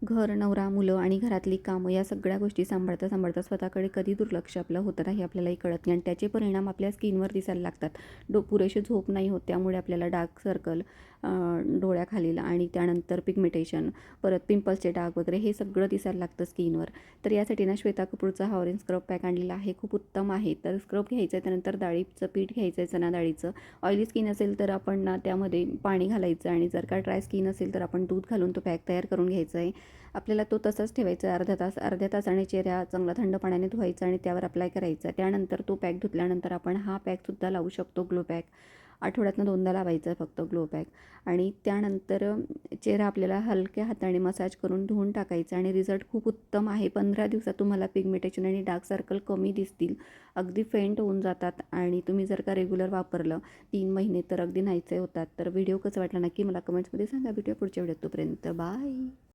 घर, नवरा, मुलं आणि घरातली कामं या सगळ्या गोष्टी सांभाळता सांभाळता स्वतःकडे कधी दुर्लक्ष आपलं होतं नाही आपल्यालाही कळत नाही आणि त्याचे परिणाम आपल्या स्किनवर दिसायला लागतात. पुरेशी झोप नाही होत, त्यामुळे आपल्याला डार्क सर्कल, डोळ्याखालील आणि त्यानंतर पिगमेंटेशन, परत पिंपल्सचे डाग वगैरे हे सगळं दिसायला लागतं स्किनवर. तर यासाठी ना श्वेता कपूरचा हा ऑरेंज स्क्रब पॅक आणलेला आहे, खूप उत्तम आहे. तर स्क्रब घ्यायचं आहे, त्यानंतर डाळीचं पीठ घ्यायचं आहे, चणा डाळीचं. ऑइली स्किन असेल तर आपण ना त्यामध्ये पाणी घालायचं आणि जर का ड्राय स्किन असेल तर आपण दूध घालून तो पॅक तयार करून घ्यायचा आहे. आपल्याला तो तसाच ठेवायचा आहे अर्ध्या तासाने चेहरा चांगला थंड पाण्याने धुवायचा आणि त्यावर अप्लाय करायचा. त्यानंतर तो पॅक धुतल्यानंतर आपण हा पॅकसुद्धा लावू शकतो, ग्लो पॅक. आठवड्यातनं 2दा लावायचा आहे फक्त ग्लो पॅक. आणि त्यानंतर चेहरा आपल्याला हलक्या हाताने मसाज करून धुवून टाकायचा आणि रिझल्ट खूप उत्तम आहे. 15 दिवसात तुम्हाला पिगमेंटेशन आणि डार्क सर्कल कमी दिसतील, अगदी फेंट होऊन जातात आणि तुम्ही जर का रेग्युलर वापरलं 3 महिने तर अगदी नाहीसे होतात. तर व्हिडिओ कसं वाटला नक्की मला कमेंट्समध्ये सांगा. भेटूया पुढच्या व्हिडिओत, तोपर्यंत बाय.